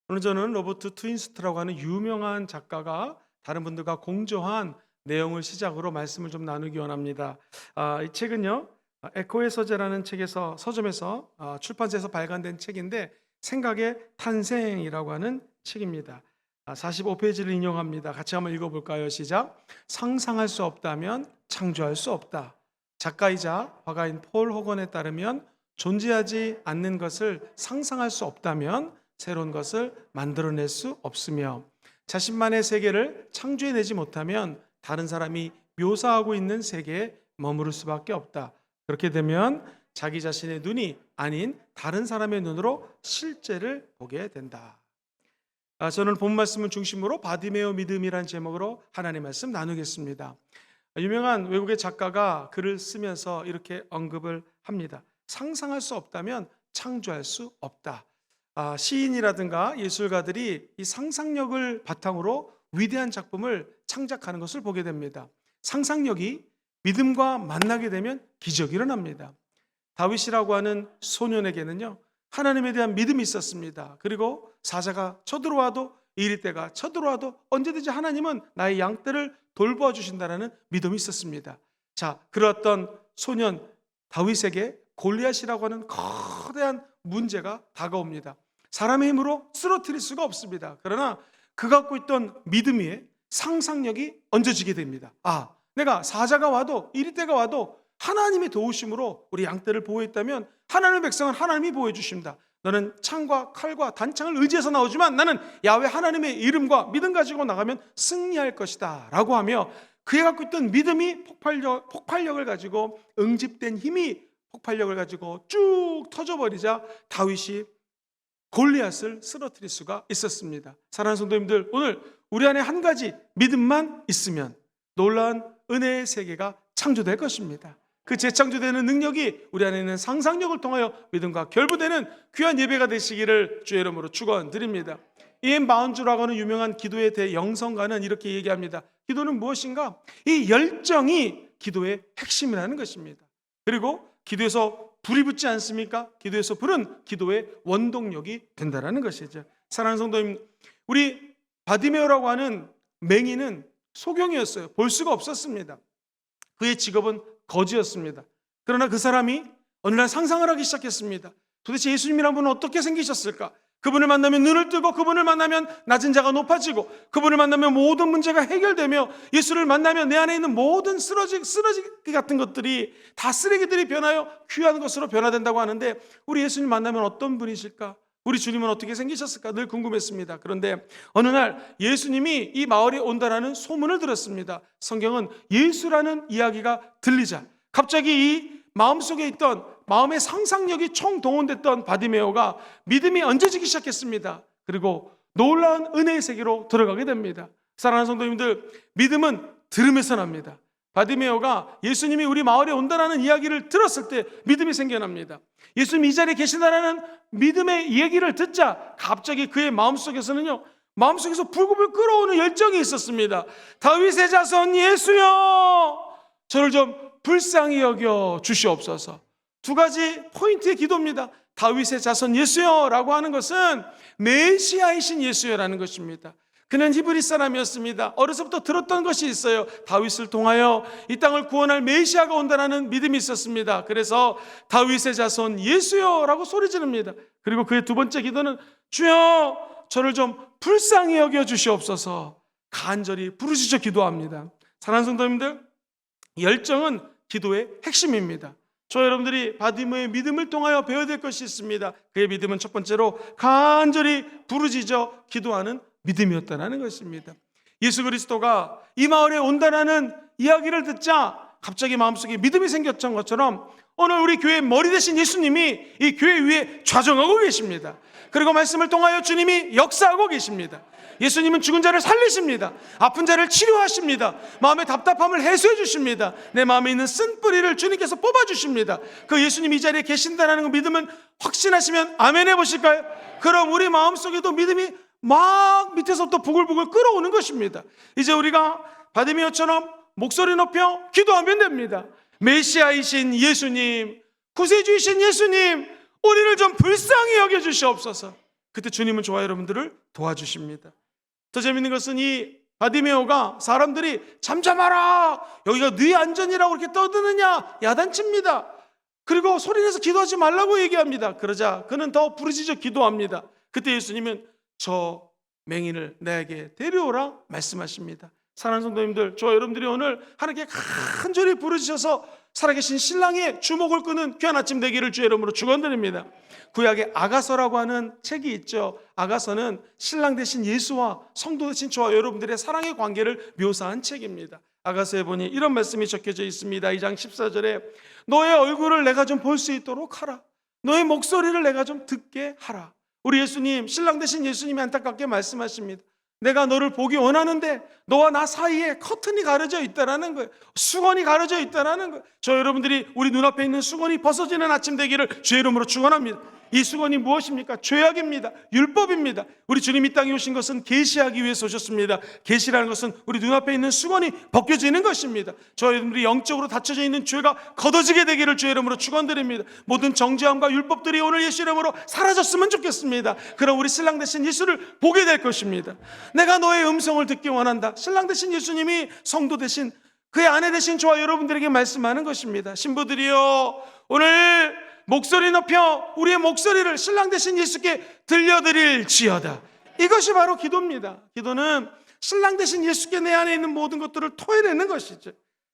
오늘 저는 로버트 트윈스트라고 하는 유명한 작가가 다른 분들과 공조한 내용을 시작으로 말씀을 좀 나누기 원합니다. 이 책은요, 에코의 서재라는 책에서 서점에서 출판사에서 발간된 책인데 생각의 탄생이라고 하는 책입니다. 45페이지를 인용합니다. 같이 한번 읽어볼까요? 시작. 상상할 수 없다면 창조할 수 없다. 작가이자 화가인 폴 호건에 따르면 존재하지 않는 것을 상상할 수 없다면 새로운 것을 만들어낼 수 없으며 자신만의 세계를 창조해내지 못하면 다른 사람이 묘사하고 있는 세계에 머무를 수밖에 없다. 그렇게 되면 자기 자신의 눈이 아닌 다른 사람의 눈으로 실제를 보게 된다. 저는 본 말씀을 중심으로 바디메오 믿음이라는 제목으로 하나님의 말씀 나누겠습니다. 유명한 외국의 작가가 글을 쓰면서 이렇게 언급을 합니다. 상상할 수 없다면 창조할 수 없다. 시인이라든가 예술가들이 이 상상력을 바탕으로 위대한 작품을 창작하는 것을 보게 됩니다. 상상력이 믿음과 만나게 되면 기적이 일어납니다. 다윗이라고 하는 소년에게는요, 하나님에 대한 믿음이 있었습니다. 그리고 사자가 쳐들어와도 이리때가 쳐들어와도 언제든지 하나님은 나의 양떼를 돌보아 주신다라는 믿음이 있었습니다. 자, 그랬던 소년 다윗에게 골리앗이라고 하는 거대한 문제가 다가옵니다. 사람의 힘으로 쓰러뜨릴 수가 없습니다. 그러나 그가 갖고 있던 믿음 위에 상상력이 얹어지게 됩니다. 내가 사자가 와도 이리때가 와도 하나님의 도우심으로 우리 양떼를 보호했다면 하나님의 백성은 하나님이 보호해 주십니다. 너는 창과 칼과 단창을 의지해서 나오지만 나는 야훼 하나님의 이름과 믿음 가지고 나가면 승리할 것이다 라고 하며 그에 갖고 있던 믿음이 폭발력을 가지고 응집된 힘이 폭발력을 가지고 쭉 터져버리자 다윗이 골리앗을 쓰러뜨릴 수가 있었습니다. 사랑하는 성도님들, 오늘 우리 안에 한 가지 믿음만 있으면 놀라운 은혜의 세계가 창조될 것입니다. 그 재창조되는 능력이 우리 안에 있는 상상력을 통하여 믿음과 결부되는 귀한 예배가 되시기를 주의 이름으로 축원드립니다. 이엠 바운즈라고 하는 유명한 기도의 대영성가는 이렇게 얘기합니다. 기도는 무엇인가? 이 열정이 기도의 핵심이라는 것입니다. 그리고 기도에서 불이 붙지 않습니까? 기도에서 불은 기도의 원동력이 된다는 것이죠. 사랑하는 성도님, 우리 바디메오라고 하는 맹인은 소경이었어요. 볼 수가 없었습니다. 그의 직업은 거지였습니다. 그러나 그 사람이 어느 날 상상을 하기 시작했습니다. 도대체 예수님이란 분은 어떻게 생기셨을까? 그분을 만나면 눈을 뜨고 그분을 만나면 낮은 자가 높아지고 그분을 만나면 모든 문제가 해결되며 예수를 만나면 내 안에 있는 모든 쓰러지기 같은 것들이 다 쓰레기들이 변하여 귀한 것으로 변화된다고 하는데 우리 예수님 만나면 어떤 분이실까? 우리 주님은 어떻게 생기셨을까? 늘 궁금했습니다. 그런데 어느 날 예수님이 이 마을에 온다라는 소문을 들었습니다. 성경은 예수라는 이야기가 들리자 갑자기 이 마음속에 있던 마음의 상상력이 총동원됐던 바디메오가 믿음이 얹어지기 시작했습니다. 그리고 놀라운 은혜의 세계로 들어가게 됩니다. 사랑하는 성도님들, 믿음은 들음에서 납니다. 바디메오가 예수님이 우리 마을에 온다라는 이야기를 들었을 때 믿음이 생겨납니다. 예수님이 이 자리에 계시다라는 믿음의 얘기를 듣자 갑자기 그의 마음속에서 불급을 끌어오는 열정이 있었습니다. 다윗의 자손 예수여, 저를 좀 불쌍히 여겨 주시옵소서. 두 가지 포인트의 기도입니다. 다윗의 자손 예수여라고 하는 것은 메시아이신 예수여라는 것입니다. 그는 히브리 사람이었습니다. 어려서부터 들었던 것이 있어요. 다윗을 통하여 이 땅을 구원할 메시아가 온다는 믿음이 있었습니다. 그래서 다윗의 자손 예수여라고 소리 지릅니다. 그리고 그의 두 번째 기도는 주여, 저를 좀 불쌍히 여겨 주시옵소서. 간절히 부르짖어 기도합니다. 사랑하는 성도님들, 열정은 기도의 핵심입니다. 여러분들이 바디메오의 믿음을 통하여 배워야 될 것이 있습니다. 그의 믿음은 첫 번째로 간절히 부르짖어 기도하는 믿음이었다는 것입니다. 예수 그리스도가 이 마을에 온다라는 이야기를 듣자 갑자기 마음속에 믿음이 생겼던 것처럼 오늘 우리 교회의 머리 되신 예수님이 이 교회 위에 좌정하고 계십니다. 그리고 말씀을 통하여 주님이 역사하고 계십니다. 예수님은 죽은 자를 살리십니다. 아픈 자를 치료하십니다. 마음의 답답함을 해소해 주십니다. 내 마음에 있는 쓴뿌리를 주님께서 뽑아주십니다. 그 예수님이 이 자리에 계신다는 그 믿음은 확신하시면 아멘 해보실까요? 그럼 우리 마음속에도 믿음이 막 밑에서부터 부글부글 끓어오는 것입니다. 이제 우리가 바디메오처럼 목소리 높여 기도하면 됩니다. 메시아이신 예수님, 구세주이신 예수님, 우리를 좀 불쌍히 여겨주시옵소서. 그때 주님은 저와 여러분들을 도와주십니다. 더 재밌는 것은 이 바디메오가 사람들이 잠잠하라, 여기가 네 안전이라고 이렇게 떠드느냐 야단칩니다. 그리고 소리내서 기도하지 말라고 얘기합니다. 그러자 그는 더 부르짖어 기도합니다. 그때 예수님은 저 맹인을 내게 데려오라 말씀하십니다. 사랑하는 성도님들, 저와 여러분들이 오늘 하나님께 간절히 부르짖어서 살아계신 신랑의 주목을 끄는 귀한 아침 되기를 주의 이름으로 축원드립니다. 구약에 아가서라고 하는 책이 있죠. 아가서는 신랑 대신 예수와 성도 대신 저와 여러분들의 사랑의 관계를 묘사한 책입니다. 아가서에 보니 이런 말씀이 적혀져 있습니다. 2장 14절에 너의 얼굴을 내가 좀 볼 수 있도록 하라. 너의 목소리를 내가 좀 듣게 하라. 우리 예수님, 신랑 대신 예수님이 안타깝게 말씀하십니다. 내가 너를 보기 원하는데 너와 나 사이에 커튼이 가려져 있다라는 거예요. 수건이 가려져 있다라는 거예요. 저 여러분들이 우리 눈앞에 있는 수건이 벗어지는 아침 되기를 주의 이름으로 축원합니다. 이 수건이 무엇입니까? 죄악입니다. 율법입니다. 우리 주님이 땅에 오신 것은 계시하기 위해서 오셨습니다. 계시라는 것은 우리 눈앞에 있는 수건이 벗겨지는 것입니다. 저 여러분들이 영적으로 닫혀져 있는 죄가 걷어지게 되기를 주의 이름으로 축원드립니다. 모든 정죄함과 율법들이 오늘 예수 이름으로 사라졌으면 좋겠습니다. 그럼 우리 신랑 대신 예수를 보게 될 것입니다. 내가 너의 음성을 듣기 원한다. 신랑 대신 예수님이 성도 대신 그의 아내 대신 저와 여러분들에게 말씀하는 것입니다. 신부들이여, 오늘 목소리 높여 우리의 목소리를 신랑 대신 예수께 들려드릴지어다. 이것이 바로 기도입니다. 기도는 신랑 대신 예수께 내 안에 있는 모든 것들을 토해내는 것이죠.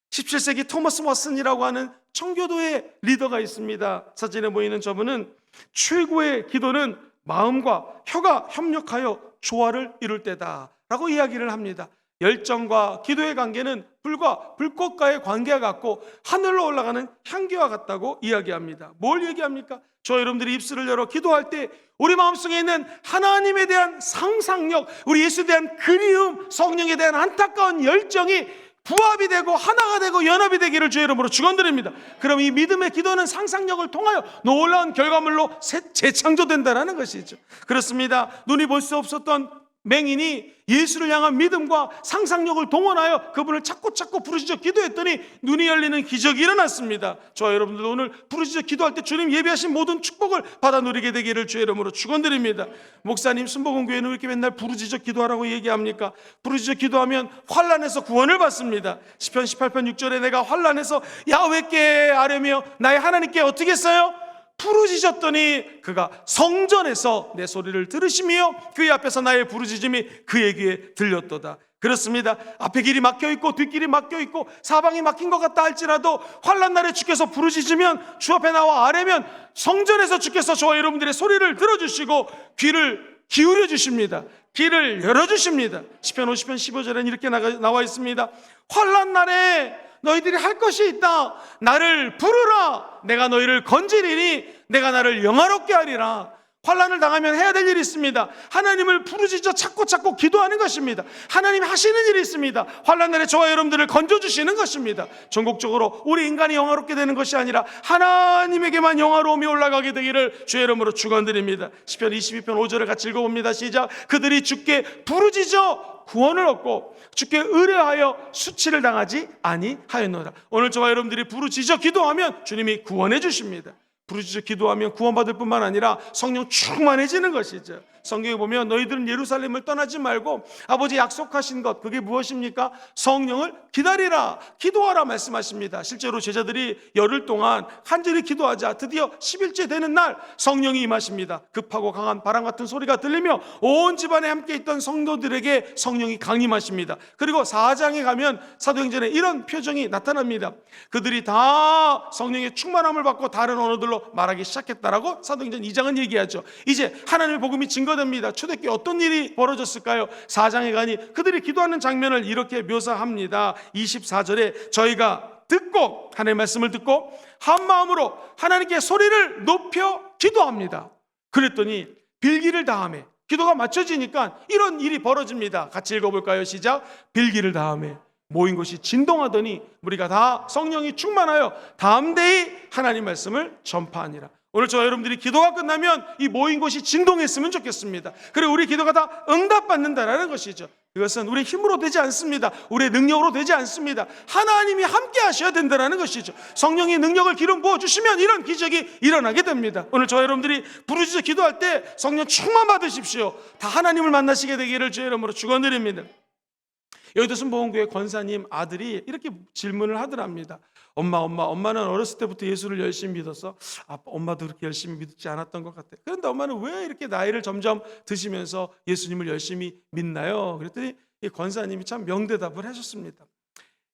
17세기 토머스 워슨이라고 하는 청교도의 리더가 있습니다. 사진에 보이는 저분은 최고의 기도는 마음과 혀가 협력하여 조화를 이룰 때다 라고 이야기를 합니다. 열정과 기도의 관계는 불과 불꽃과의 관계와 같고 하늘로 올라가는 향기와 같다고 이야기합니다. 뭘 얘기합니까? 저 여러분들이 입술을 열어 기도할 때 우리 마음속에 있는 하나님에 대한 상상력, 우리 예수에 대한 그리움, 성령에 대한 안타까운 열정이 부합이 되고 하나가 되고 연합이 되기를 주의 이름으로 축원드립니다. 그럼 이 믿음의 기도는 상상력을 통하여 놀라운 결과물로 재창조된다는 것이죠. 그렇습니다. 눈이 볼 수 없었던 맹인이 예수를 향한 믿음과 상상력을 동원하여 그분을 찾고 부르짖어 기도했더니 눈이 열리는 기적이 일어났습니다. 저와 여러분들도 오늘 부르짖어 기도할 때 주님 예비하신 모든 축복을 받아 누리게 되기를 주의 이름으로 축원드립니다. 목사님, 순복음교회는 왜 이렇게 맨날 부르짖어 기도하라고 얘기합니까? 부르짖어 기도하면 환난에서 구원을 받습니다. 시편 18편 6절에 내가 환난에서 야훼께 아뢰며 나의 하나님께 어떻게 했어요? 부르짖었더니 그가 성전에서 내 소리를 들으시며 그의 앞에서 나의 부르짖음이 그의 귀에 들렸도다. 그렇습니다. 앞에 길이 막혀있고 뒷길이 막혀있고 사방이 막힌 것 같다 할지라도 환난 날에 주께서 부르짖으면 주 앞에 나와 아뢰면 성전에서 주께서 저와 여러분들의 소리를 들어주시고 귀를 기울여 주십니다. 길을 열어주십니다. 시편 50편 15절에는 이렇게 나와 있습니다. 환난 날에 너희들이 할 것이 있다. 나를 부르라. 내가 너희를 건지리니 내가 나를 영화롭게 하리라. 환난을 당하면 해야 될 일이 있습니다. 하나님을 부르짖어 찾고 기도하는 것입니다. 하나님이 하시는 일이 있습니다. 환난 날에 저와 여러분들을 건져주시는 것입니다. 전국적으로 우리 인간이 영화롭게 되는 것이 아니라 하나님에게만 영화로움이 올라가게 되기를 주의 이름으로 축원드립니다. 시편 22편 5절을 같이 읽어봅니다. 시작. 그들이 주께 부르짖어 구원을 얻고 주께 의뢰하여 수치를 당하지 아니하였노라. 오늘 저와 여러분들이 부르짖어 기도하면 주님이 구원해 주십니다. 부르짖어 기도하면 구원받을 뿐만 아니라 성령 충만해지는 것이죠. 성경에 보면 너희들은 예루살렘을 떠나지 말고 아버지 약속하신 것, 그게 무엇입니까? 성령을 기다리라, 기도하라 말씀하십니다. 실제로 제자들이 열흘 동안 간절히 기도하자 드디어 10일째 되는 날 성령이 임하십니다. 급하고 강한 바람 같은 소리가 들리며 온 집안에 함께 있던 성도들에게 성령이 강림하십니다. 그리고 4장에 가면 사도행전에 이런 표정이 나타납니다. 그들이 다 성령의 충만함을 받고 다른 언어들로 말하기 시작했다라고 사도행전 2장은 얘기하죠. 이제 하나님의 복음이 증거됩니다. 초대교회 어떤 일이 벌어졌을까요? 4장에 가니 그들이 기도하는 장면을 이렇게 묘사합니다. 24절에 저희가 듣고 하나님의 말씀을 듣고 한 마음으로 하나님께 소리를 높여 기도합니다. 그랬더니 빌기를 다하며 기도가 맞춰지니까 이런 일이 벌어집니다. 같이 읽어볼까요? 시작. 빌기를 다하며 모인 곳이 진동하더니 우리가 다 성령이 충만하여 담대히 하나님 말씀을 전파하니라. 오늘 저와 여러분들이 기도가 끝나면 이 모인 곳이 진동했으면 좋겠습니다. 그리고 우리 기도가 다 응답받는다라는 것이죠. 그것은 우리의 힘으로 되지 않습니다. 우리의 능력으로 되지 않습니다. 하나님이 함께 하셔야 된다는 것이죠. 성령이 능력을 기름 부어주시면 이런 기적이 일어나게 됩니다. 오늘 저와 여러분들이 부르짖어 기도할 때 성령 충만 받으십시오. 다 하나님을 만나시게 되기를 주의 이름으로 축원드립니다. 여의도 순복음교회 권사님 아들이 이렇게 질문을 하더랍니다. 엄마는 어렸을 때부터 예수를 열심히 믿어서 엄마도 그렇게 열심히 믿지 않았던 것 같아요. 그런데 엄마는 왜 이렇게 나이를 점점 드시면서 예수님을 열심히 믿나요? 그랬더니 이 권사님이 참 명대답을 하셨습니다.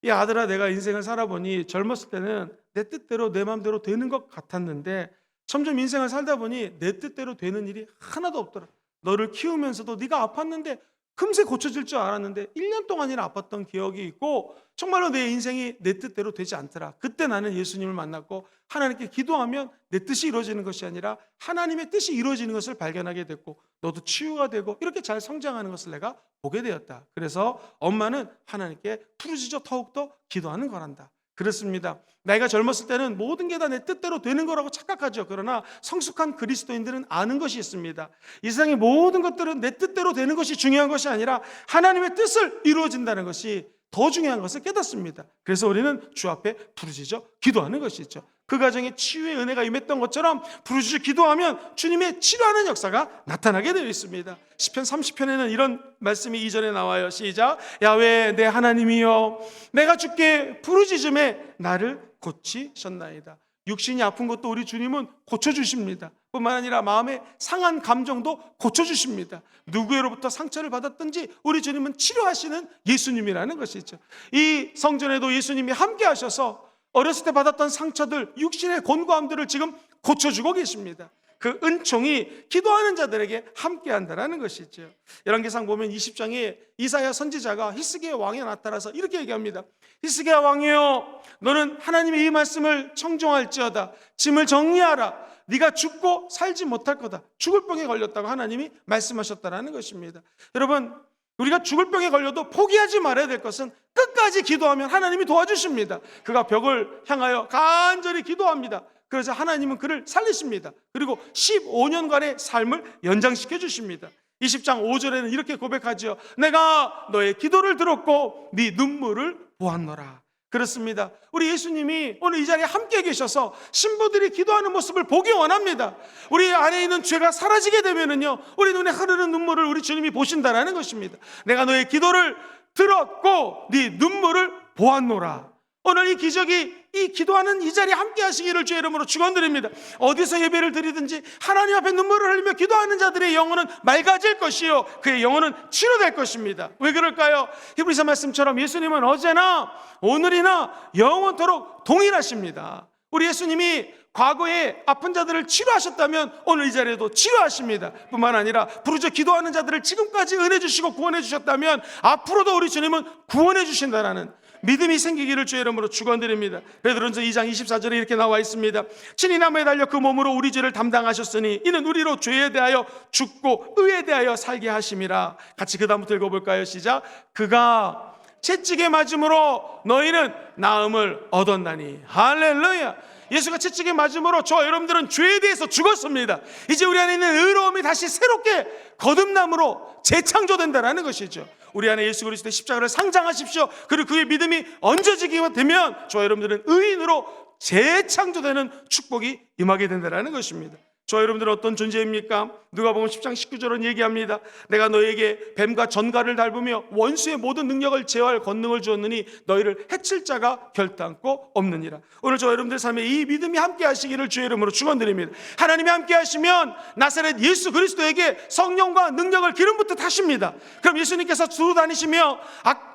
이 아들아, 내가 인생을 살아보니 젊었을 때는 내 뜻대로 내 마음대로 되는 것 같았는데 점점 인생을 살다 보니 내 뜻대로 되는 일이 하나도 없더라. 너를 키우면서도 네가 아팠는데 금세 고쳐질 줄 알았는데 1년 동안이나 아팠던 기억이 있고 정말로 내 인생이 내 뜻대로 되지 않더라. 그때 나는 예수님을 만났고 하나님께 기도하면 내 뜻이 이루어지는 것이 아니라 하나님의 뜻이 이루어지는 것을 발견하게 됐고 너도 치유가 되고 이렇게 잘 성장하는 것을 내가 보게 되었다. 그래서 엄마는 하나님께 부르짖어 더욱더 기도하는 거란다. 그렇습니다. 나이가 젊었을 때는 모든 게 다 내 뜻대로 되는 거라고 착각하죠. 그러나 성숙한 그리스도인들은 아는 것이 있습니다. 이 세상의 모든 것들은 내 뜻대로 되는 것이 중요한 것이 아니라 하나님의 뜻을 이루어진다는 것이 더 중요한 것을 깨닫습니다. 그래서 우리는 주 앞에 부르짖어 기도하는 것이죠. 그 가정에 치유의 은혜가 임했던 것처럼 부르짖어 기도하면 주님의 치료하는 역사가 나타나게 되어 있습니다. 시편 30편에는 이런 말씀이 이전에 나와요. 시작. 야훼 내 하나님이여, 내가 주께 부르짖음에 나를 고치셨나이다. 육신이 아픈 것도 우리 주님은 고쳐주십니다. 뿐만 아니라 마음의 상한 감정도 고쳐주십니다. 누구로부터 상처를 받았든지 우리 주님은 치료하시는 예수님이라는 것이죠. 이 성전에도 예수님이 함께 하셔서 어렸을 때 받았던 상처들, 육신의 곤고함들을 지금 고쳐주고 계십니다. 그 은총이 기도하는 자들에게 함께한다는 것이죠. 열왕기상 보면 20장에 이사야 선지자가 히스기야 왕에 나타나서 이렇게 얘기합니다. 히스기야 왕이여, 너는 하나님의 이 말씀을 청종할지어다. 짐을 정리하라. 네가 죽고 살지 못할 거다. 죽을 병에 걸렸다고 하나님이 말씀하셨다는 것입니다. 여러분, 우리가 죽을 병에 걸려도 포기하지 말아야 될 것은 끝까지 기도하면 하나님이 도와주십니다. 그가 벽을 향하여 간절히 기도합니다. 그래서 하나님은 그를 살리십니다. 그리고 15년간의 삶을 연장시켜 주십니다. 20장 5절에는 이렇게 고백하죠. 내가 너의 기도를 들었고 네 눈물을 보았노라. 그렇습니다. 우리 예수님이 오늘 이 자리에 함께 계셔서 신부들이 기도하는 모습을 보기 원합니다. 우리 안에 있는 죄가 사라지게 되면은요, 우리 눈에 흐르는 눈물을 우리 주님이 보신다라는 것입니다. 내가 너의 기도를 들었고 네 눈물을 보았노라. 오늘 이 기적이 이 기도하는 이 자리에 함께 하시기를 주의 이름으로 축원드립니다. 어디서 예배를 드리든지 하나님 앞에 눈물을 흘리며 기도하는 자들의 영혼은 맑아질 것이요 그의 영혼은 치료될 것입니다. 왜 그럴까요? 히브리서 말씀처럼 예수님은 어제나 오늘이나 영원토록 동일하십니다. 우리 예수님이 과거에 아픈 자들을 치료하셨다면 오늘 이 자리에도 치료하십니다. 뿐만 아니라 부르짖어 기도하는 자들을 지금까지 은혜 주시고 구원해 주셨다면 앞으로도 우리 주님은 구원해 주신다라는 믿음이 생기기를 주의 이름으로 축원드립니다. 베드로전서 2장 24절에 이렇게 나와 있습니다. 친히 나무에 달려 그 몸으로 우리 죄를 담당하셨으니 이는 우리로 죄에 대하여 죽고 의에 대하여 살게 하심이라. 같이 그 다음부터 읽어볼까요? 시작. 그가 채찍에 맞음으로 너희는 나음을 얻었나니. 할렐루야. 예수가 채찍에 맞음으로 저와 여러분들은 죄에 대해서 죽었습니다. 이제 우리 안에 있는 의로움이 다시 새롭게 거듭남으로 재창조된다는 것이죠. 우리 안에 예수 그리스도의 십자가를 상장하십시오. 그리고 그의 믿음이 얹어지게 되면 저와 여러분들은 의인으로 재창조되는 축복이 임하게 된다는 것입니다. 저와 여러분들은 어떤 존재입니까? 누가복음 10장 19절은 얘기합니다. 내가 너에게 뱀과 전갈을 닮으며 원수의 모든 능력을 제어할 권능을 주었느니 너희를 해칠 자가 결단코 없느니라. 오늘 저와 여러분들 삶에 이 믿음이 함께 하시기를 주의 이름으로 축원드립니다. 하나님이 함께 하시면 나사렛 예수 그리스도에게 성령과 능력을 기름 붓듯 하십니다. 그럼 예수님께서 두루 다니시며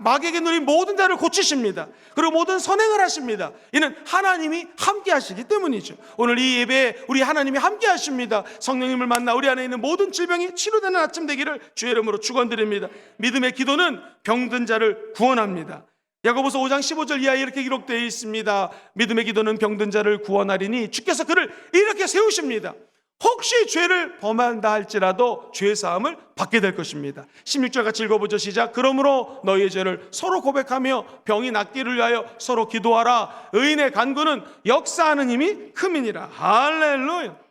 마귀에게 누린 모든 자를 고치십니다. 그리고 모든 선행을 하십니다. 이는 하나님이 함께 하시기 때문이죠. 오늘 이 예배에 우리 하나님이 함께 하십니다. 성령님을 만나 우리 안에 있는 모든 질병이 치료되는 아침 되기를 주의 이름으로 축원드립니다. 믿음의 기도는 병든 자를 구원합니다. 야고보서 5장 15절 이하에 이렇게 기록되어 있습니다. 믿음의 기도는 병든 자를 구원하리니 주께서 그를 이렇게 세우십니다. 혹시 죄를 범한다 할지라도 죄 사함을 받게 될 것입니다. 16절 같이 읽어보죠. 시작. 그러므로 너희의 죄를 서로 고백하며 병이 낫기를 위하여 서로 기도하라. 의인의 간구는 역사하는 힘이 큼이니라. 할렐루야.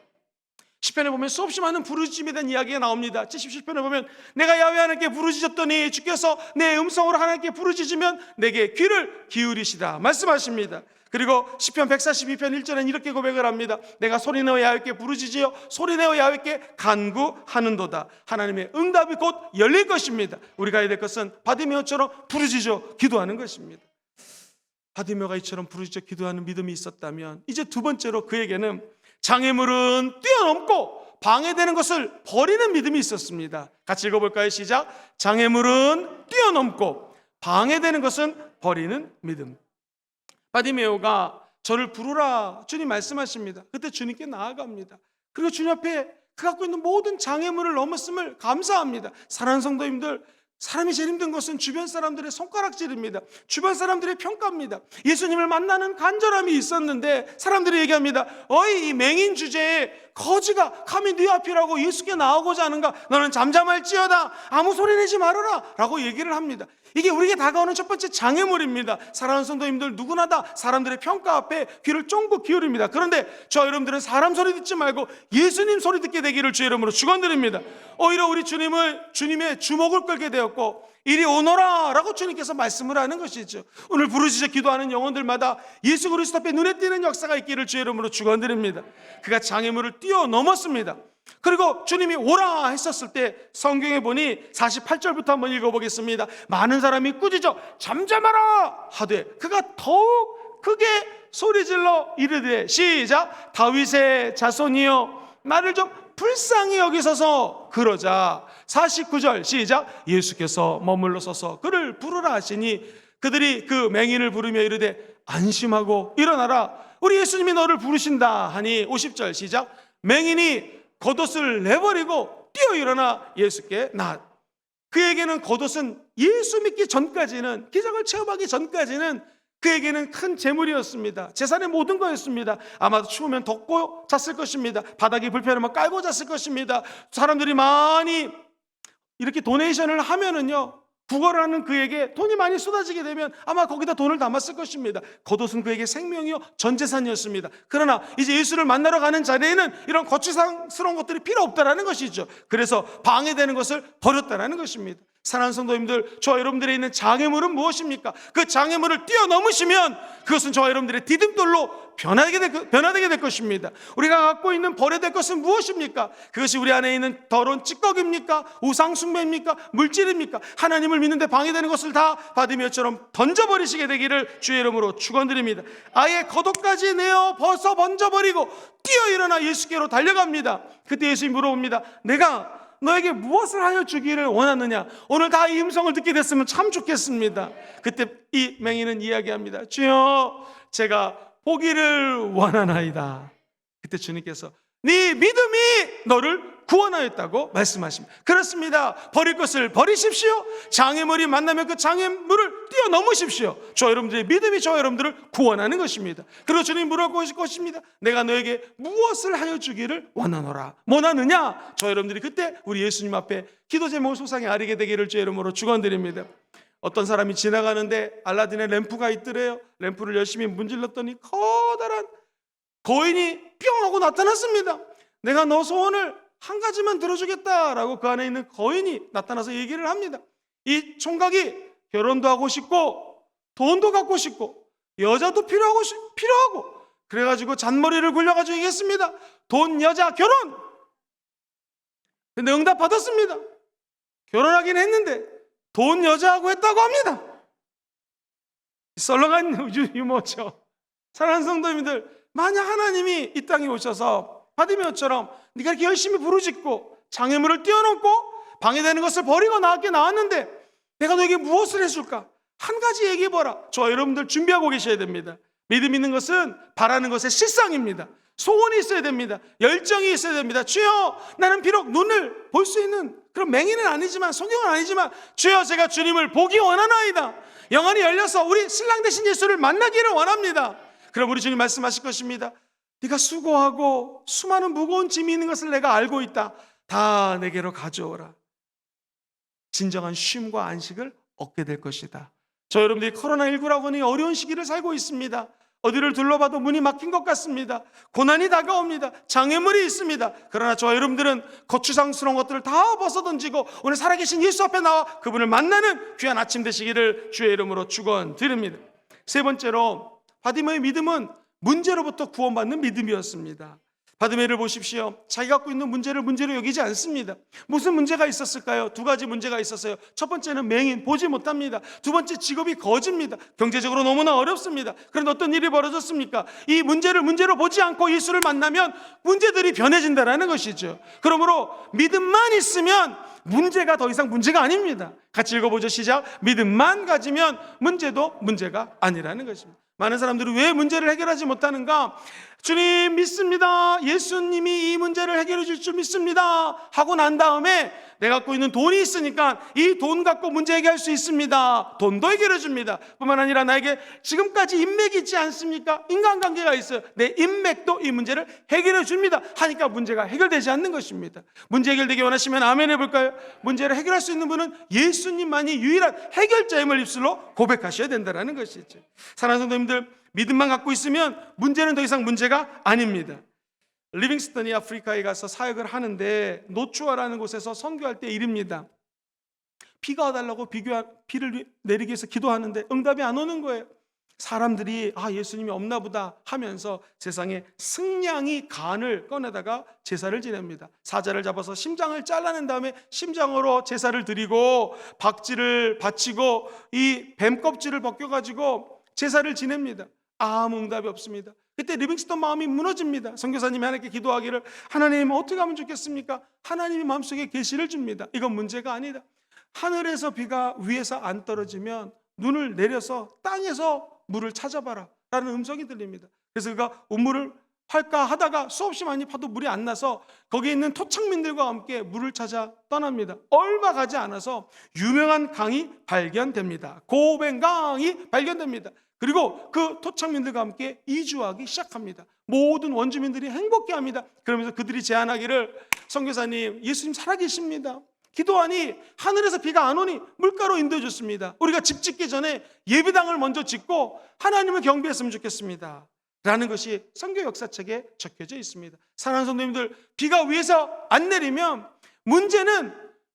시편에 보면 수없이 많은 부르짖음에 대한 이야기가 나옵니다. 77편에 보면 내가 야훼 하나님께 부르짖었더니 주께서 내 음성으로 하나님께 부르짖으면 내게 귀를 기울이시다 말씀하십니다. 그리고 시편 142편 1절엔 이렇게 고백을 합니다. 내가 소리내어 야훼께 부르짖으여 소리내어 야훼께 간구하는도다. 하나님의 응답이 곧 열릴 것입니다. 우리가 해야 될 것은 바디메오처럼 부르짖어 기도하는 것입니다. 바디메오가 이처럼 부르짖어 기도하는 믿음이 있었다면 이제 두 번째로 그에게는 장애물은 뛰어넘고 방해되는 것을 버리는 믿음이 있었습니다. 같이 읽어볼까요? 시작. 장애물은 뛰어넘고 방해되는 것은 버리는 믿음. 바디메오가 저를 부르라 주님 말씀하십니다. 그때 주님께 나아갑니다. 그리고 주님 앞에 그 갖고 있는 모든 장애물을 넘었음을 감사합니다. 사랑하는 성도님들, 사람이 제일 힘든 것은 주변 사람들의 손가락질입니다. 주변 사람들의 평가입니다. 예수님을 만나는 간절함이 있었는데 사람들이 얘기합니다. 어이, 이 맹인 주제에 거지가 감히 네 앞이라고 예수께 나오고자 하는가? 너는 잠잠할지어다. 아무 소리 내지 말아라 라고 얘기를 합니다. 이게 우리에게 다가오는 첫 번째 장애물입니다. 사랑하는 성도님들, 누구나 다 사람들의 평가 앞에 귀를 쫑긋 기울입니다. 그런데 저 여러분들은 사람 소리 듣지 말고 예수님 소리 듣게 되기를 주의 이름으로 축원드립니다. 오히려 우리 주님의 주목을 끌게 되었고 이리 오너라 라고 주님께서 말씀을 하는 것이죠. 오늘 부르짖어 기도하는 영혼들마다 예수 그리스도 앞에 눈에 띄는 역사가 있기를 주의 이름으로 축원드립니다. 그가 장애물을 뛰어넘었습니다. 그리고 주님이 오라 했었을 때 성경에 보니 48절부터 한번 읽어보겠습니다. 많은 사람이 꾸짖어 잠잠하라 하되 그가 더욱 크게 소리질러 이르되 시작. 다윗의 자손이여 나를 좀 불쌍히 여기소서. 그러자 49절 시작. 예수께서 머물러 서서 그를 부르라 하시니 그들이 그 맹인을 부르며 이르되 안심하고 일어나라 우리 예수님이 너를 부르신다 하니 50절 시작. 맹인이 겉옷을 내버리고 뛰어 일어나 예수께 나았. 그에게는 겉옷은 예수 믿기 전까지는, 기적을 체험하기 전까지는 그에게는 큰 재물이었습니다. 재산의 모든 거였습니다. 아마도 추우면 덮고 잤을 것입니다. 바닥이 불편하면 깔고 잤을 것입니다. 사람들이 많이 이렇게 도네이션을 하면은요, 구걸을 하는 그에게 돈이 많이 쏟아지게 되면 아마 거기다 돈을 담았을 것입니다. 겉옷은 그에게 생명이요 전 재산이었습니다. 그러나 이제 예수를 만나러 가는 자리에는 이런 거추장스러운 것들이 필요 없다라는 것이죠. 그래서 방해되는 것을 버렸다라는 것입니다. 사랑하는 성도님들, 저와 여러분들에 있는 장애물은 무엇입니까? 그 장애물을 뛰어넘으시면 그것은 저와 여러분들의 디딤돌로 변화되게 될 것입니다. 우리가 갖고 있는 버려야 될 것은 무엇입니까? 그것이 우리 안에 있는 더러운 찌꺼기입니까? 우상숭배입니까? 물질입니까? 하나님을 믿는데 방해되는 것을 다 바디메오처럼 던져버리시게 되기를 주의 이름으로 축원드립니다. 아예 겉옷까지 내어 벗어 번져버리고 뛰어 일어나 예수께로 달려갑니다. 그때 예수님이 물어봅니다. 내가 너에게 무엇을 하여 주기를 원하느냐? 오늘 다 이 음성을 듣게 됐으면 참 좋겠습니다. 그때 이 맹인은 이야기합니다. 주여, 제가 보기를 원하나이다. 그때 주님께서 네 믿음이 너를 구원하였다고 말씀하십니다. 그렇습니다. 버릴 것을 버리십시오. 장애물이 만나면 그 장애물을 뛰어넘으십시오. 저 여러분들의 믿음이 저 여러분들을 구원하는 것입니다. 그리고 주님 물어보실 것입니다. 내가 너에게 무엇을 하여 주기를 원하노라. 원하느냐? 저 여러분들이 그때 우리 예수님 앞에 기도 제목을 소상히 아리게 되기를 주의 이름으로 축원드립니다. 어떤 사람이 지나가는데 알라딘의 램프가 있더래요. 램프를 열심히 문질렀더니 커다란 거인이 뿅 하고 나타났습니다. 내가 너 소원을 한 가지만 들어주겠다라고 그 안에 있는 거인이 나타나서 얘기를 합니다. 이 총각이 결혼도 하고 싶고 돈도 갖고 싶고 여자도 필요하고 그래가지고 잔머리를 굴려가지고 얘기했습니다. 돈, 여자, 결혼. 근데 응답 받았습니다. 결혼하긴 했는데 돈, 여자하고 했다고 합니다. 썰렁한 유머죠. 사랑하는 성도님들, 만약 하나님이 이 땅에 오셔서 바디메오처럼 네가 이렇게 열심히 부르짖고 장애물을 뛰어넘고 방해되는 것을 버리고 나왔는데 내가 너에게 무엇을 해줄까? 한 가지 얘기해봐라. 저와 여러분들 준비하고 계셔야 됩니다. 믿음 있는 것은 바라는 것의 실상입니다. 소원이 있어야 됩니다. 열정이 있어야 됩니다. 주여, 나는 비록 눈을 볼 수 있는 그런 맹인은 아니지만, 성경은 아니지만, 주여, 제가 주님을 보기 원하나이다. 영안이 열려서 우리 신랑 되신 예수를 만나기를 원합니다. 그럼 우리 주님 말씀하실 것입니다. 네가 수고하고 수많은 무거운 짐이 있는 것을 내가 알고 있다. 다 내게로 가져오라. 진정한 쉼과 안식을 얻게 될 것이다. 저 여러분들이 코로나19라고 하는 어려운 시기를 살고 있습니다. 어디를 둘러봐도 문이 막힌 것 같습니다. 고난이 다가옵니다. 장애물이 있습니다. 그러나 저와 여러분들은 거추장스러운 것들을 다 벗어던지고 오늘 살아계신 예수 앞에 나와 그분을 만나는 귀한 아침 되시기를 주의 이름으로 축원드립니다. 세 번째로 바디메오의 믿음은 문제로부터 구원받는 믿음이었습니다. 바디메오를 보십시오. 자기가 갖고 있는 문제를 문제로 여기지 않습니다. 무슨 문제가 있었을까요? 두 가지 문제가 있었어요. 첫 번째는 맹인, 보지 못합니다. 두 번째, 직업이 거지입니다. 경제적으로 너무나 어렵습니다. 그런데 어떤 일이 벌어졌습니까? 이 문제를 문제로 보지 않고 예수를 만나면 문제들이 변해진다는 것이죠. 그러므로 믿음만 있으면 문제가 더 이상 문제가 아닙니다. 같이 읽어보죠. 시작. 믿음만 가지면 문제도 문제가 아니라는 것입니다. 많은 사람들은 왜 문제를 해결하지 못하는가? 주님 믿습니다. 예수님이 이 문제를 해결해 줄 줄 믿습니다 하고 난 다음에 내가 갖고 있는 돈이 있으니까 이 돈 갖고 문제 해결할 수 있습니다. 돈도 해결해 줍니다. 뿐만 아니라 나에게 지금까지 인맥이 있지 않습니까? 인간관계가 있어요. 내 인맥도 이 문제를 해결해 줍니다 하니까 문제가 해결되지 않는 것입니다. 문제 해결되기 원하시면 아멘 해볼까요? 문제를 해결할 수 있는 분은 예수님만이 유일한 해결자임을 입술로 고백하셔야 된다는 것이죠. 사랑하는 성도님들, 믿음만 갖고 있으면 문제는 더 이상 문제가 아닙니다. 리빙스턴이 아프리카에 가서 사역을 하는데 노추아라는 곳에서 선교할 때 일입니다. 비가 와달라고 비를 내리기 위해서 기도하는데 응답이 안 오는 거예요. 사람들이 예수님이 없나 보다 하면서 세상에 승냥이 간을 꺼내다가 제사를 지냅니다. 사자를 잡아서 심장을 잘라낸 다음에 심장으로 제사를 드리고 박쥐를 바치고 이 뱀 껍질을 벗겨가지고 제사를 지냅니다. 아무 응답이 없습니다. 그때 리빙스턴 마음이 무너집니다. 선교사님이 하나님께 기도하기를, 하나님 어떻게 하면 좋겠습니까? 하나님이 마음속에 계시를 줍니다. 이건 문제가 아니다. 하늘에서 비가 위에서 안 떨어지면 눈을 내려서 땅에서 물을 찾아봐라 라는 음성이 들립니다. 그래서 그가 우물을 할까 하다가 수없이 많이 파도 물이 안 나서 거기에 있는 토착민들과 함께 물을 찾아 떠납니다. 얼마 가지 않아서 유명한 강이 발견됩니다. 고벤강이 발견됩니다. 그리고 그 토착민들과 함께 이주하기 시작합니다. 모든 원주민들이 행복해합니다. 그러면서 그들이 제안하기를, 선교사님, 예수님 살아계십니다. 기도하니 하늘에서 비가 안 오니 물가로 인도해 줬습니다. 우리가 집 짓기 전에 예배당을 먼저 짓고 하나님을 경배했으면 좋겠습니다 라는 것이 선교 역사책에 적혀져 있습니다. 사랑하는 성도님들, 비가 위에서 안 내리면 문제는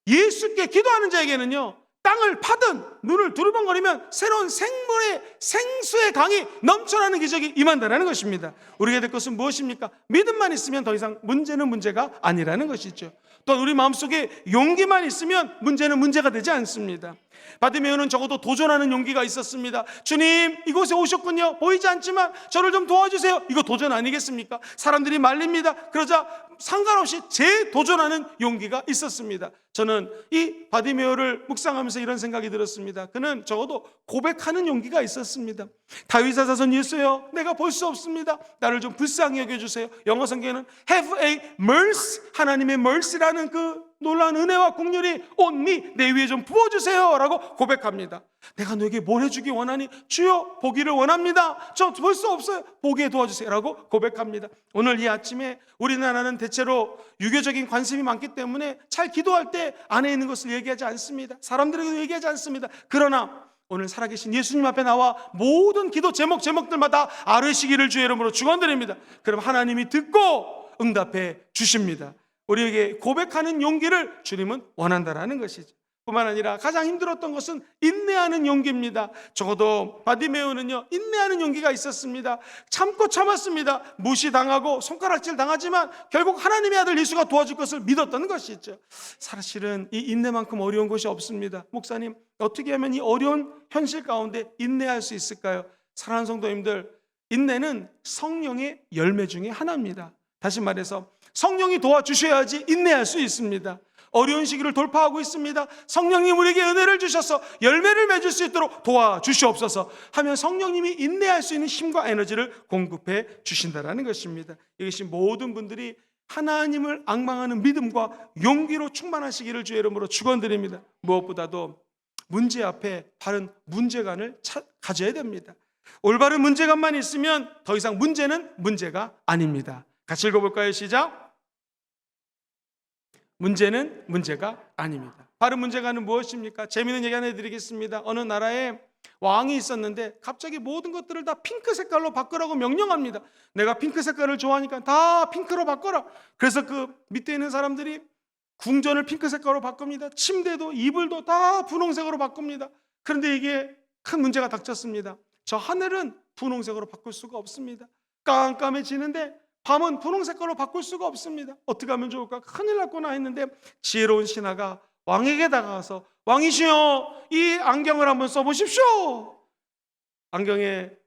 예수께 기도하는 자에게는요, 땅을 파든 눈을 두루번거리면 새로운 생물의 생수의 강이 넘쳐나는 기적이 임한다는 것입니다. 우리가 될 것은 무엇입니까? 믿음만 있으면 더 이상 문제는 문제가 아니라는 것이죠. 또한 우리 마음속에 용기만 있으면 문제는 문제가 되지 않습니다. 바디메오는 적어도 도전하는 용기가 있었습니다. 주님, 이곳에 오셨군요. 보이지 않지만 저를 좀 도와주세요. 이거 도전 아니겠습니까? 사람들이 말립니다. 그러자 상관없이 재도전하는 용기가 있었습니다. 저는 이 바디메오를 묵상하면서 이런 생각이 들었습니다. 그는 적어도 고백하는 용기가 있었습니다. 다윗의 자손 예수여, 내가 볼 수 없습니다. 나를 좀 불쌍히 여겨주세요. 영어 성경에는 have a mercy, 하나님의 mercy라는 그 놀라운 은혜와 긍휼이 on me, 내 위에 좀 부어주세요 라고 고백합니다. 내가 너에게 뭘 해주기 원하니? 주여, 보기를 원합니다. 저 볼 수 없어요. 보게 도와주세요 라고 고백합니다. 오늘 이 아침에 우리나라는 대체로 유교적인 관심이 많기 때문에 잘 기도할 때 안에 있는 것을 얘기하지 않습니다. 사람들에게도 얘기하지 않습니다. 그러나 오늘 살아계신 예수님 앞에 나와 모든 기도 제목들마다 아뢰시기를 주의 이름으로 축원드립니다. 그럼 하나님이 듣고 응답해 주십니다. 우리에게 고백하는 용기를 주님은 원한다라는 것이죠. 뿐만 아니라 가장 힘들었던 것은 인내하는 용기입니다. 적어도 바디메오는요, 인내하는 용기가 있었습니다. 참고 참았습니다. 무시당하고 손가락질 당하지만 결국 하나님의 아들 예수가 도와줄 것을 믿었던 것이죠. 사실은 이 인내만큼 어려운 것이 없습니다. 목사님, 어떻게 하면 이 어려운 현실 가운데 인내할 수 있을까요? 사랑하는 성도님들, 인내는 성령의 열매 중에 하나입니다. 다시 말해서 성령이 도와주셔야지 인내할 수 있습니다. 어려운 시기를 돌파하고 있습니다. 성령님 우리에게 은혜를 주셔서 열매를 맺을 수 있도록 도와주시옵소서 하면 성령님이 인내할 수 있는 힘과 에너지를 공급해 주신다는 것입니다. 이것이 모든 분들이 하나님을 앙망하는 믿음과 용기로 충만하시기를 주의 이름으로 축원드립니다. 무엇보다도 문제 앞에 바른 문제관을 가져야 됩니다. 올바른 문제관만 있으면 더 이상 문제는 문제가 아닙니다. 같이 읽어볼까요? 시작. 문제는 문제가 아닙니다. 바른 문제관은 무엇입니까? 재미있는 얘기 하나 해드리겠습니다. 어느 나라에 왕이 있었는데 갑자기 모든 것들을 다 핑크 색깔로 바꾸라고 명령합니다. 내가 핑크 색깔을 좋아하니까 다 핑크로 바꿔라. 그래서 그 밑에 있는 사람들이 궁전을 핑크 색깔로 바꿉니다. 침대도 이불도 다 분홍색으로 바꿉니다. 그런데 이게 큰 문제가 닥쳤습니다. 저 하늘은 분홍색으로 바꿀 수가 없습니다. 깜깜해지는데 밤은 분홍색깔로 바꿀 수가 없습니다. 어떻게 하면 좋을까? 큰일 났구나 했는데 지혜로운 신하가 왕에게 다가가서 왕이시여, 이 안경을 한번 써보십시오. 안경의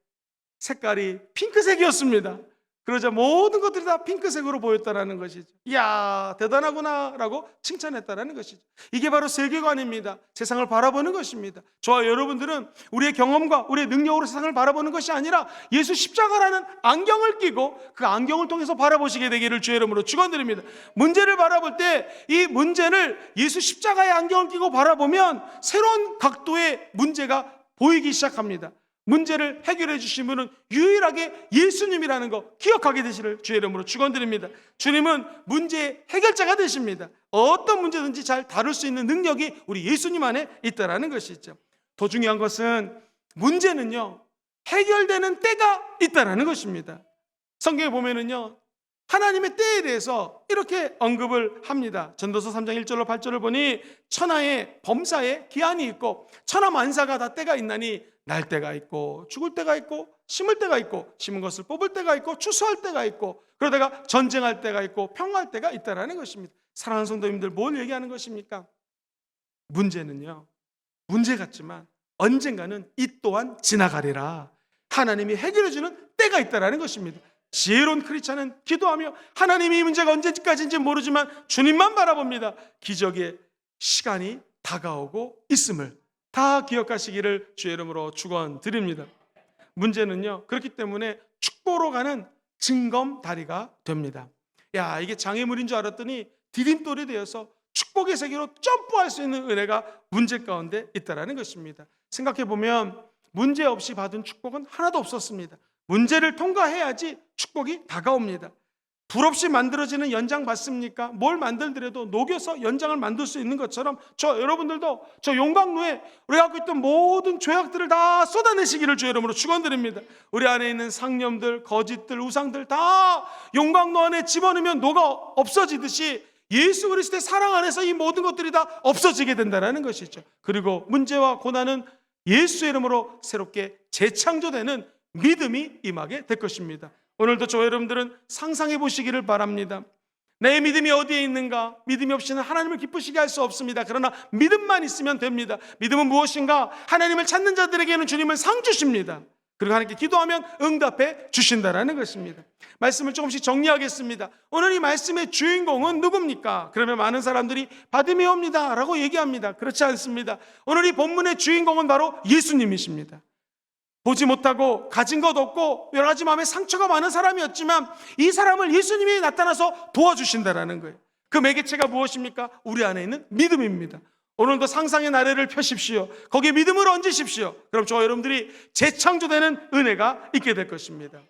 색깔이 핑크색이었습니다. 그러자 모든 것들이 다 핑크색으로 보였다는 것이죠. 이야, 대단하구나 라고 칭찬했다는 것이죠. 이게 바로 세계관입니다. 세상을 바라보는 것입니다. 저와 여러분들은 우리의 경험과 우리의 능력으로 세상을 바라보는 것이 아니라 예수 십자가라는 안경을 끼고 그 안경을 통해서 바라보시게 되기를 주의 이름으로 축원드립니다. 문제를 바라볼 때 이 문제를 예수 십자가의 안경을 끼고 바라보면 새로운 각도의 문제가 보이기 시작합니다. 문제를 해결해 주신 분은 유일하게 예수님이라는 거 기억하게 되시를 주의 이름으로 축원드립니다. 주님은 문제의 해결자가 되십니다. 어떤 문제든지 잘 다룰 수 있는 능력이 우리 예수님 안에 있다는 것이죠. 더 중요한 것은 문제는요, 해결되는 때가 있다는 것입니다. 성경에 보면은요, 하나님의 때에 대해서 이렇게 언급을 합니다. 전도서 3장 1절로 8절을 보니 천하의 범사에 기한이 있고 천하 만사가 다 때가 있나니 날 때가 있고 죽을 때가 있고 심을 때가 있고 심은 것을 뽑을 때가 있고 추수할 때가 있고 그러다가 전쟁할 때가 있고 평화할 때가 있다는 것입니다. 사랑하는 성도님들, 뭘 얘기하는 것입니까? 문제는요, 문제 같지만 언젠가는 이 또한 지나가리라. 하나님이 해결해주는 때가 있다는 것입니다. 지혜로운 크리스찬은 기도하며 하나님이 이 문제가 언제까지인지 모르지만 주님만 바라봅니다. 기적의 시간이 다가오고 있음을 다 기억하시기를 주의 이름으로 축원드립니다. 문제는요, 그렇기 때문에 축복으로 가는 징검다리가 됩니다. 야, 이게 장애물인 줄 알았더니 디딤돌이 되어서 축복의 세계로 점프할 수 있는 은혜가 문제 가운데 있다는 것입니다. 생각해보면 문제 없이 받은 축복은 하나도 없었습니다. 문제를 통과해야지 축복이 다가옵니다. 불 없이 만들어지는 연장 봤습니까? 뭘 만들더라도 녹여서 연장을 만들 수 있는 것처럼 저 여러분들도 저 용광로에 우리가 갖고 있던 모든 죄악들을 다 쏟아내시기를 주의 이름으로 축원드립니다. 우리 안에 있는 상념들, 거짓들, 우상들 다 용광로 안에 집어넣으면 녹아 없어지듯이 예수 그리스도의 사랑 안에서 이 모든 것들이 다 없어지게 된다는 것이죠. 그리고 문제와 고난은 예수의 이름으로 새롭게 재창조되는 믿음이 임하게 될 것입니다. 오늘도 저 여러분들은 상상해 보시기를 바랍니다. 내 믿음이 어디에 있는가? 믿음이 없이는 하나님을 기쁘시게 할 수 없습니다. 그러나 믿음만 있으면 됩니다. 믿음은 무엇인가? 하나님을 찾는 자들에게는 주님은 상 주십니다. 그리고 하나님께 기도하면 응답해 주신다는 것입니다. 말씀을 조금씩 정리하겠습니다. 오늘 이 말씀의 주인공은 누굽니까? 그러면 많은 사람들이 바디메오입니다 라고 얘기합니다. 그렇지 않습니다. 오늘 이 본문의 주인공은 바로 예수님이십니다. 보지 못하고 가진 것 없고 여러 가지 마음에 상처가 많은 사람이었지만 이 사람을 예수님이 나타나서 도와주신다는 거예요. 그 매개체가 무엇입니까? 우리 안에 있는 믿음입니다. 오늘도 상상의 나래를 펴십시오. 거기에 믿음을 얹으십시오. 그럼 저와 여러분들이 재창조되는 은혜가 있게 될 것입니다.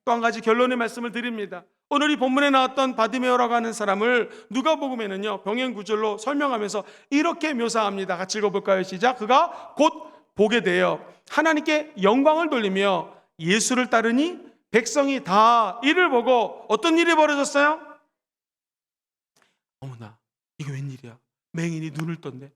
또 한 가지 결론의 말씀을 드립니다. 오늘 이 본문에 나왔던 바디메오라고 하는 사람을 누가복음에는요, 병행구절로 설명하면서 이렇게 묘사합니다. 같이 읽어볼까요? 시작. 그가 곧 보게 되어 하나님께 영광을 돌리며 예수를 따르니 백성이 다 이를 보고 어떤 일이 벌어졌어요? 어머나, 이게 웬일이야? 맹인이 눈을 떴네.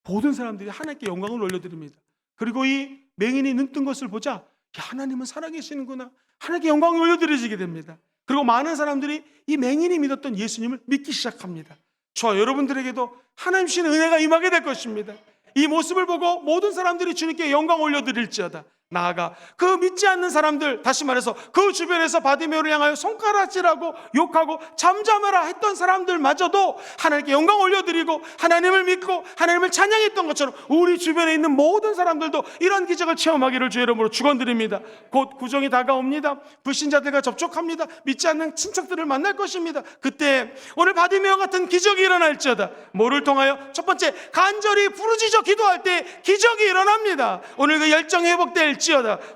모든 사람들이 하나님께 영광을 올려드립니다. 그리고 이 맹인이 눈 뜬 것을 보자, 야, 하나님은 살아계시는구나. 하나님께 영광을 올려드리게 됩니다. 그리고 많은 사람들이 이 맹인이 믿었던 예수님을 믿기 시작합니다. 저와 여러분들에게도 하나님 주신 은혜가 임하게 될 것입니다. 이 모습을 보고 모든 사람들이 주님께 영광 올려드릴지어다. 나아가 그 믿지 않는 사람들, 다시 말해서 그 주변에서 바디메오를 향하여 손가락질하고 욕하고 잠잠하라 했던 사람들마저도 하나님께 영광 올려드리고 하나님을 믿고 하나님을 찬양했던 것처럼 우리 주변에 있는 모든 사람들도 이런 기적을 체험하기를 주의 이름으로 축원드립니다. 곧 구정이 다가옵니다. 불신자들과 접촉합니다. 믿지 않는 친척들을 만날 것입니다. 그때 오늘 바디메오 같은 기적이 일어날지어다. 뭐를 통하여? 첫 번째, 간절히 부르짖어 기도할 때 기적이 일어납니다. 오늘 그 열정이 회복될지어다.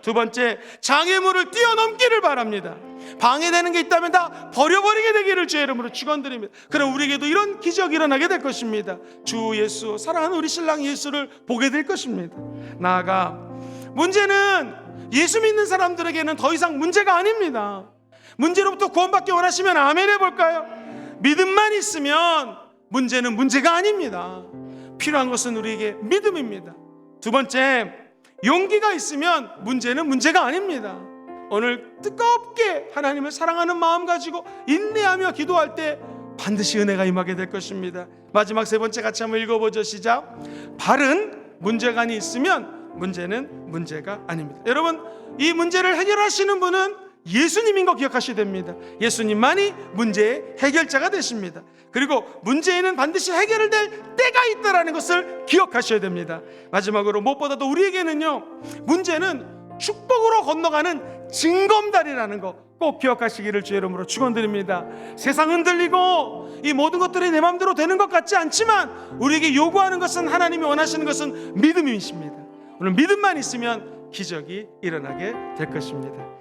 두 번째, 장애물을 뛰어넘기를 바랍니다. 방해되는 게 있다면 다 버려버리게 되기를 주의 이름으로 축원드립니다. 그럼 우리에게도 이런 기적이 일어나게 될 것입니다. 주 예수, 사랑하는 우리 신랑 예수를 보게 될 것입니다. 나아가 문제는 예수 믿는 사람들에게는 더 이상 문제가 아닙니다. 문제로부터 구원받기 원하시면 아멘 해볼까요? 믿음만 있으면 문제는 문제가 아닙니다. 필요한 것은 우리에게 믿음입니다. 두 번째, 용기가 있으면 문제는 문제가 아닙니다. 오늘 뜨겁게 하나님을 사랑하는 마음 가지고 인내하며 기도할 때 반드시 은혜가 임하게 될 것입니다. 마지막 세 번째 같이 한번 읽어보죠. 시작. 바른 문제관이 있으면 문제는 문제가 아닙니다. 여러분, 이 문제를 해결하시는 분은 예수님인 거 기억하셔야 됩니다. 예수님만이 문제의 해결자가 되십니다. 그리고 문제에는 반드시 해결될 때가 있다는 것을 기억하셔야 됩니다. 마지막으로 무엇보다도 우리에게는요, 문제는 축복으로 건너가는 징검다리라는 거 꼭 기억하시기를 주의 이름으로 축원드립니다. 세상 흔들리고 이 모든 것들이 내 마음대로 되는 것 같지 않지만 우리에게 요구하는 것은, 하나님이 원하시는 것은 믿음이십니다. 오늘 믿음만 있으면 기적이 일어나게 될 것입니다.